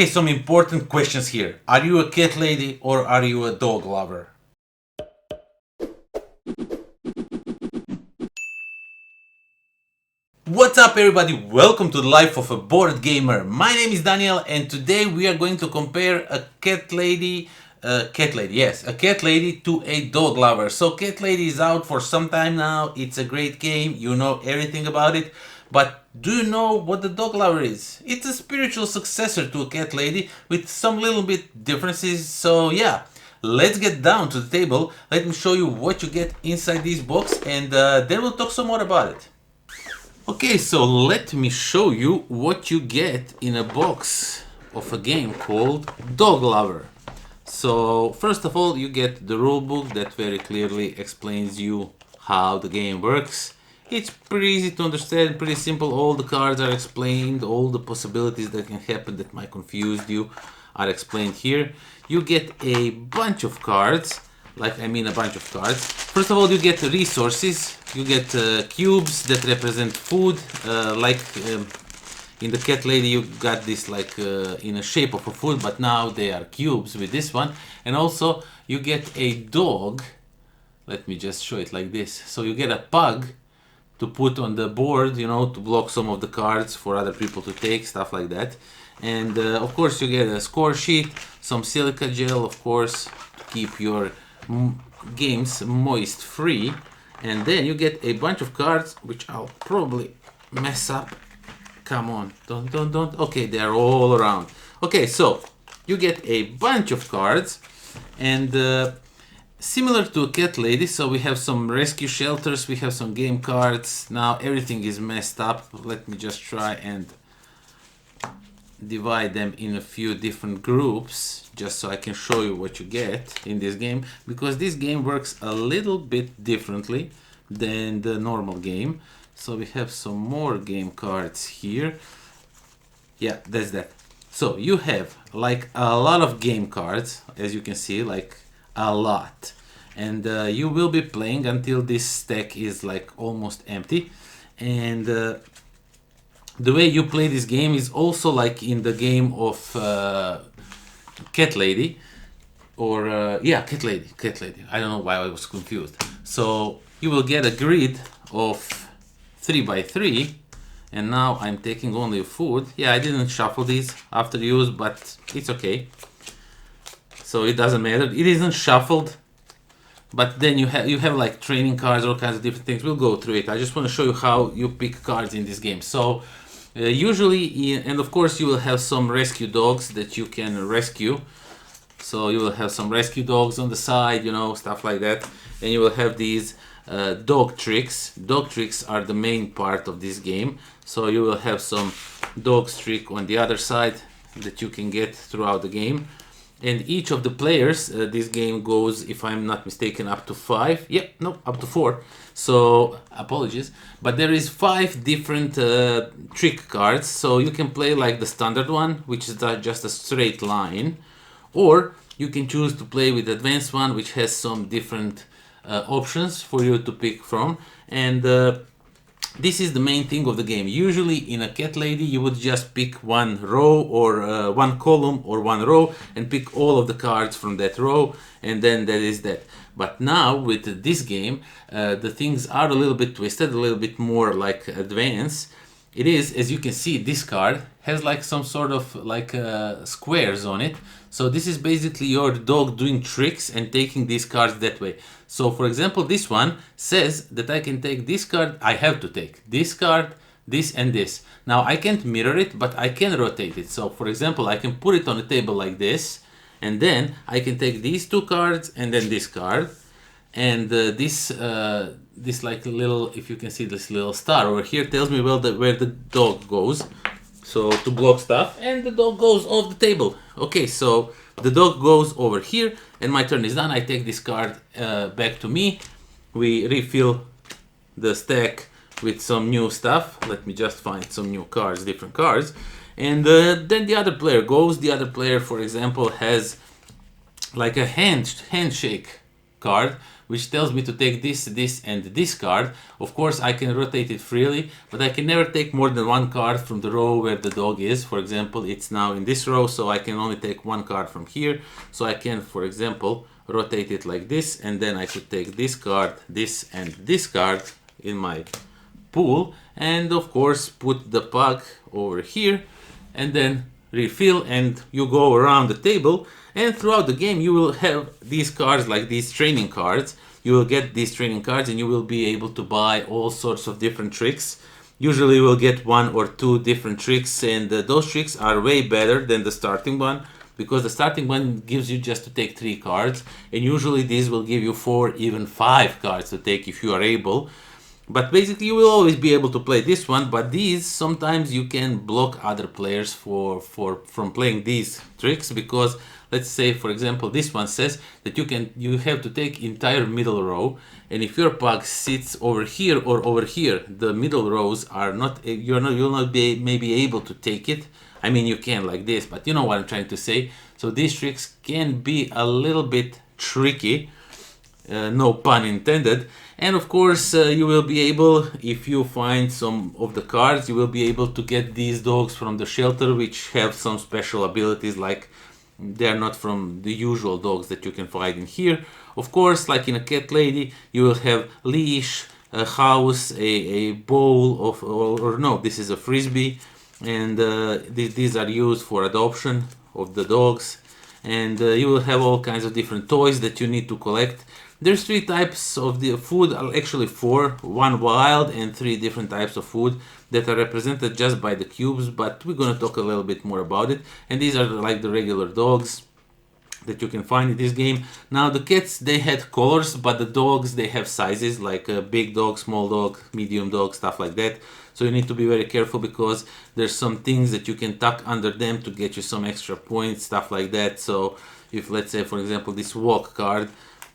Okay, some important questions here. Are you a cat lady or are you a dog lover? What's up everybody, welcome to the life of a board gamer. My name is Daniel and today we are going to compare a cat lady to a dog lover. So Cat Lady is out for some time now, it's a great game, you know everything about it. But do you know what the dog lover is? It's a spiritual successor to a Cat Lady with some little bit differences, so yeah. Let's get down to the table, let me show you what you get inside this box and then we'll talk some more about it. Okay, so let me show you what you get in a box of a game called Dog Lover. So first of all, you get the rulebook that very clearly explains you how the game works. It's pretty easy to understand, pretty simple. All the cards are explained, all the possibilities that can happen that might confuse you are explained here. You get a bunch of cards. A bunch of cards. First of all, you get resources. You get cubes that represent food. In the Cat Lady, you got this in a shape of a food, but now they are cubes with this one. And also, you get a dog. Let me just show it like this. So you get a pug to put on the board, you know, to block some of the cards for other people to take, stuff like that. And of course, you get a score sheet, some silica gel, of course, to keep your games moist free, and then you get a bunch of cards which I'll probably mess up. Come on, don't. Okay, they are all around. Okay, so you get a bunch of cards, and similar to a Cat Lady, so we have some rescue shelters, we have some game cards. Now everything is messed up. Let me just try and divide them in a few different groups just so I can show you what you get in this game, because this game works a little bit differently than the normal game. So we have some more game cards here. Yeah, that's that. So you have like a lot of game cards, as you can see, like a lot, and you will be playing until this stack is like almost empty. And the way you play this game is also like in the game of Cat Lady, or Cat Lady. I don't know why I was confused. So you will get a grid of 3 by 3, and now I'm taking only food. Yeah, I didn't shuffle these after use, but it's okay. So it doesn't matter. It isn't shuffled. But then you have like training cards, all kinds of different things. We'll go through it. I just want to show you how you pick cards in this game. So usually, and of course you will have some rescue dogs that you can rescue. So you will have some rescue dogs on the side, you know, stuff like that. And you will have these dog tricks. Dog tricks are the main part of this game. So you will have some dog trick on the other side that you can get throughout the game. And each of the players, this game goes, if I'm not mistaken, up to 5. Yep, no, up to 4. So, apologies. But there is 5 different trick cards. So you can play like the standard one, which is just a straight line. Or you can choose to play with the advanced one, which has some different options for you to pick from. And this is the main thing of the game. Usually in a Cat Lady you would just pick one row or one column or one row and pick all of the cards from that row, and then that is that. But now with this game the things are a little bit twisted, a little bit more like advanced. It is, as you can see, this card has like some sort of like squares on it. So this is basically your dog doing tricks and taking these cards that way. So for example, this one says that I can take this card, I have to take this card, this and this. Now I can't mirror it, but I can rotate it. So for example, I can put it on the table like this, and then I can take these 2 cards and then this card. And this like little, if you can see this little star over here, tells me where the dog goes. So to block stuff, and the dog goes off the table. Okay, so the dog goes over here, and my turn is done. I take this card back to me. We refill the stack with some new stuff. Let me just find some new cards, different cards. And then the other player goes. The other player, for example, has like a handshake card, which tells me to take this, this, and this card. Of course, I can rotate it freely, but I can never take more than one card from the row where the dog is. For example, it's now in this row, so I can only take one card from here. So I can, for example, rotate it like this, and then I could take this card, this, and this card in my pool, and of course put the puck over here, and then refill, and you go around the table, and throughout the game you will have these cards, like these training cards. You will get these training cards and you will be able to buy all sorts of different tricks. Usually you will get 1 or 2 different tricks, and those tricks are way better than the starting one, because the starting one gives you just to take 3 cards, and usually these will give you 4, even 5 cards to take if you are able. But basically you will always be able to play this one, but these sometimes you can block other players from playing these tricks, because let's say, for example, this one says that you have to take entire middle row, and if your puck sits over here or over here, the middle rows are not, you'll not be maybe able to take it. I mean, you can like this, but you know what I'm trying to say. So these tricks can be a little bit tricky, no pun intended. And of course, you will be able, if you find some of the cards, you will be able to get these dogs from the shelter, which have some special abilities, like they're not from the usual dogs that you can find in here. Of course, like in a cat lady, you will have leash, a house, a bowl of, or no, this is a frisbee, and these are used for adoption of the dogs. And you will have all kinds of different toys that you need to collect. There's 3 types of the food, actually 4, 1 wild and 3 different types of food that are represented just by the cubes, but we're going to talk a little bit more about it. And these are like the regular dogs that you can find in this game. Now the cats, they had colors, but the dogs, they have sizes, like a big dog, small dog, medium dog, stuff like that. So you need to be very careful, because there's some things that you can tuck under them to get you some extra points, stuff like that. So if, let's say, for example, this walk card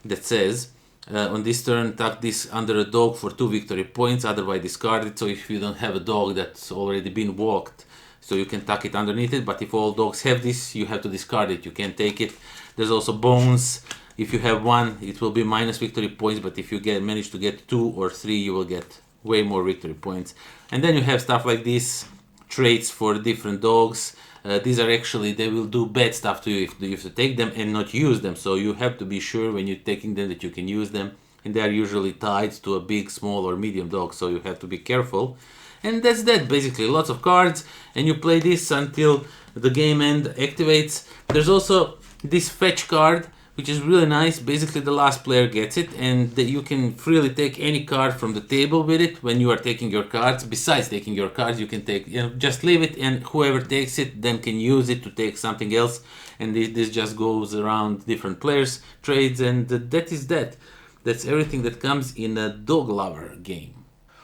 that says on this turn tuck this under a dog for 2 victory points, otherwise discard it. So if you don't have a dog that's already been walked, so you can tuck it underneath it, but if all dogs have this, you have to discard it, you can't take it. There's also bones. If you have 1, it will be minus victory points, but if you manage to get 2 or 3, you will get way more victory points. And then you have stuff like this, traits for different dogs. These are actually, they will do bad stuff to you if you have to take them and not use them. So you have to be sure when you're taking them that you can use them. And they are usually tied to a big, small, or medium dog, so you have to be careful. And that's that, basically. Lots of cards, and you play this until the game end activates. There's also this fetch card, which is really nice. Basically, the last player gets it, and you can freely take any card from the table with it when you are taking your cards. Besides taking your cards, you can take, just leave it, and whoever takes it then can use it to take something else. And this just goes around different players, trades, and that is that. That's everything that comes in a Dog Lover game.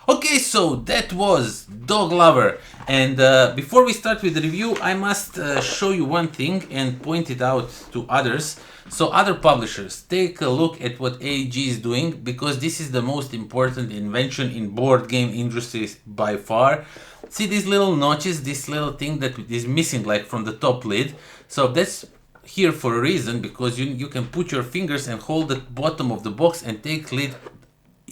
Okay, so that was Dog Lover, and before we start with the review, I must show you one thing and point it out to others. So other publishers, take a look at what AEG is doing, because this is the most important invention in board game industry by far. See these little notches, this little thing that is missing, like from the top lid. So that's here for a reason, because you can put your fingers and hold the bottom of the box and take lid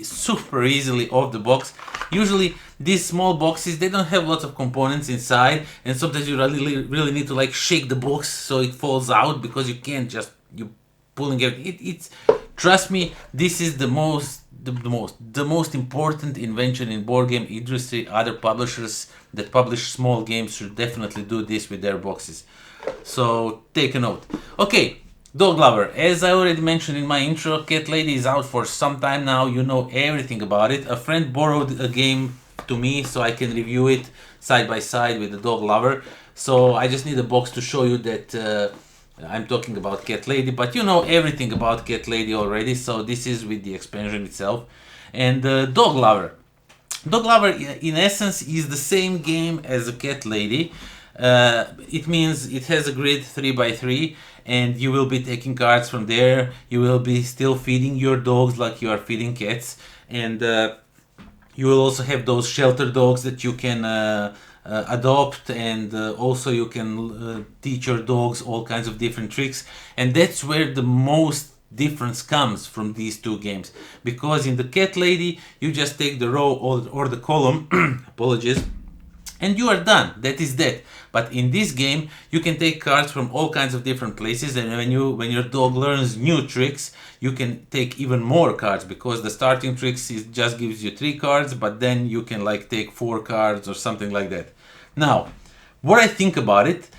super easily off the box. Usually these small boxes, they don't have lots of components inside, and sometimes you really need to like shake the box so it falls out, because you can't just, you pulling it's trust me, this is the most important invention in board game industry. Other publishers that publish small games should definitely do this with their boxes, so take a note. Okay, Dog Lover, as I already mentioned in my intro, Cat Lady is out for some time now. You know everything about it. A friend borrowed a game to me so I can review it side by side with the Dog Lover. So I just need a box to show you that I'm talking about Cat Lady, but you know everything about Cat Lady already, so this is with the expansion itself. And Dog Lover. Dog Lover, in essence, is the same game as a Cat Lady. It means it has a grid 3x3, and you will be taking cards from there. You will be still feeding your dogs like you are feeding cats, and you will also have those shelter dogs that you can adopt, and also you can teach your dogs all kinds of different tricks. And that's where the most difference comes from these two games. Because in the Cat Lady, you just take the row or the column, apologies, and you are done. That is that. But in this game, you can take cards from all kinds of different places, and when your dog learns new tricks, you can take even more cards, because the starting tricks just gives you 3 cards, but then you can like take 4 cards or something like that. Now, what I think about it,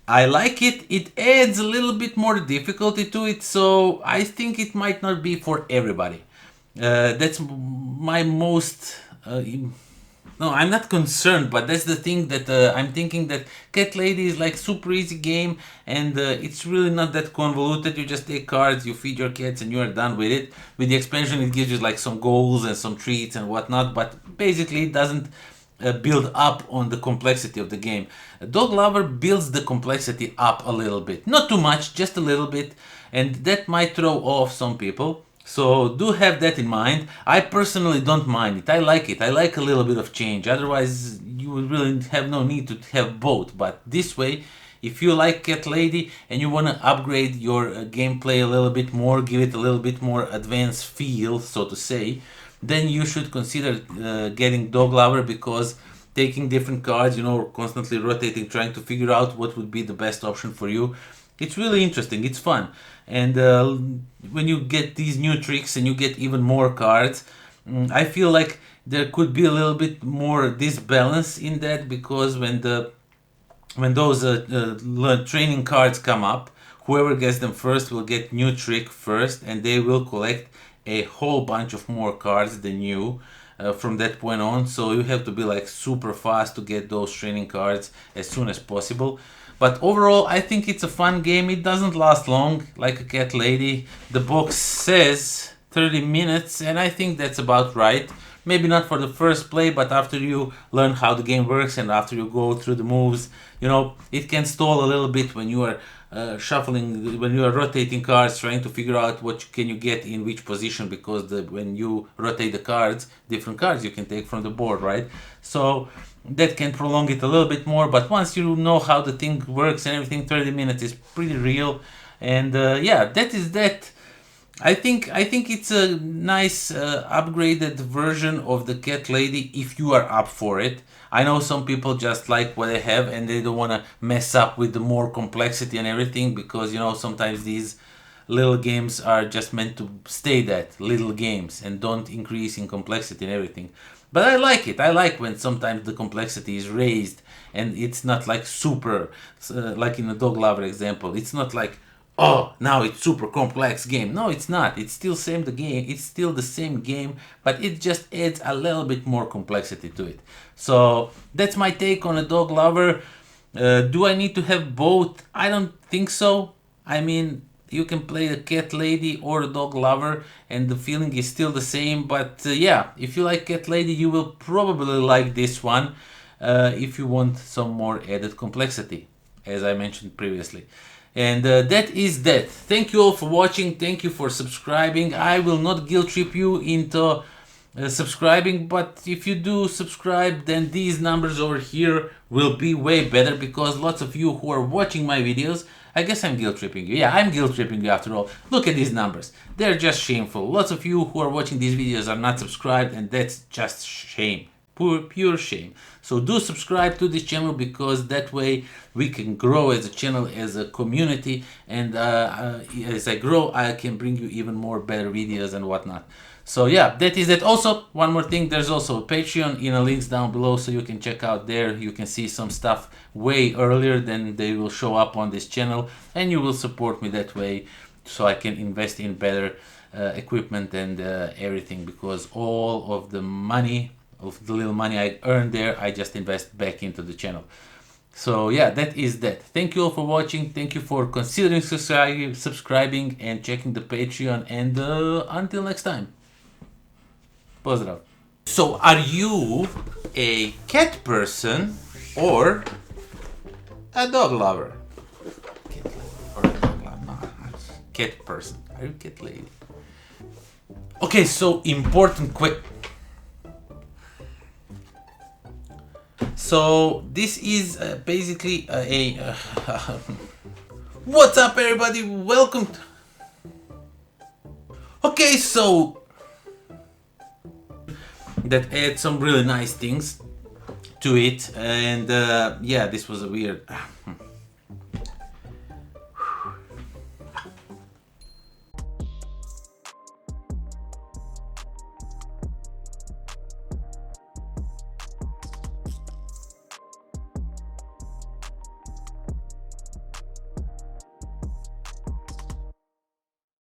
I like it. It adds a little bit more difficulty to it, so I think it might not be for everybody. That's my most... no, I'm not concerned, but that's the thing that I'm thinking that Cat Lady is like super easy game, and it's really not that convoluted. You just take cards, you feed your cats, and you are done with it. With the expansion, it gives you like some goals and some treats and whatnot, but basically it doesn't build up on the complexity of the game. Dog Lover builds the complexity up a little bit. Not too much, just a little bit, and that might throw off some people. So do have that in mind. I personally don't mind it. I like it. I like a little bit of change. Otherwise, you would really have no need to have both. But this way, if you like Cat Lady and you want to upgrade your gameplay a little bit more, give it a little bit more advanced feel, so to say, then you should consider getting Dog Lover, because taking different cards, you know, constantly rotating, trying to figure out what would be the best option for you, it's really interesting. It's fun. And when you get these new tricks and you get even more cards, I feel like there could be a little bit more disbalance in that, because when those training cards come up, whoever gets them first will get new trick first, and they will collect a whole bunch of more cards than you from that point on. So you have to be like super fast to get those training cards as soon as possible. But overall, I think it's a fun game. It doesn't last long, like a Cat Lady. The box says 30 minutes, and I think that's about right. Maybe not for the first play, but after you learn how the game works and after you go through the moves, you know, it can stall a little bit when you are shuffling, when you are rotating cards, trying to figure out what can you get in which position, because when you rotate the cards, different cards you can take from the board, right? So that can prolong it a little bit more, but once you know how the thing works and everything, 30 minutes is pretty real. And yeah, that is that. I think it's a nice upgraded version of the Cat Lady if you are up for it. I know some people just like what they have and they don't want to mess up with the more complexity and everything, because, you know, sometimes these little games are just meant to stay that little games and don't increase in complexity and everything. But I like it. I like when sometimes the complexity is raised and it's not like super, like in the Dog Lover example. It's not like, oh, now it's super complex game. No, it's not. It's still the same game, but it just adds a little bit more complexity to it. So that's my take on a Dog Lover. Do I need to have both? I don't think so. I mean, you can play the Cat Lady or the Dog Lover and the feeling is still the same. But yeah, if you like Cat Lady, you will probably like this one if you want some more added complexity, as I mentioned previously. And that is that. Thank you all for watching. Thank you for subscribing. I will not guilt trip you into subscribing, but if you do subscribe, then these numbers over here will be way better, because lots of you who are watching my videos, I guess I'm guilt tripping you. Yeah, I'm guilt tripping you after all. Look at these numbers. They're just shameful. Lots of you who are watching these videos are not subscribed, and that's just shame. Pure shame. So do subscribe to this channel, because that way we can grow as a channel, as a community, and as I grow, I can bring you even more better videos and whatnot. So yeah, that is it. Also, one more thing, there's also a Patreon in the links down below, so you can check out there. You can see some stuff way earlier than they will show up on this channel, and you will support me that way, so I can invest in better equipment and everything, because all of the money, of the little money I earn there, I just invest back into the channel. So yeah, that is that. Thank you all for watching. Thank you for considering subscribing and checking the Patreon, and until next time. Pozdrav. So are you a cat person or a dog lover? Cat lady or a dog lover? No, cat person. Are you cat lady? Okay, so important So this is basically what's up, everybody? Welcome to... Okay, so that adds some really nice things to it, and yeah, this was a weird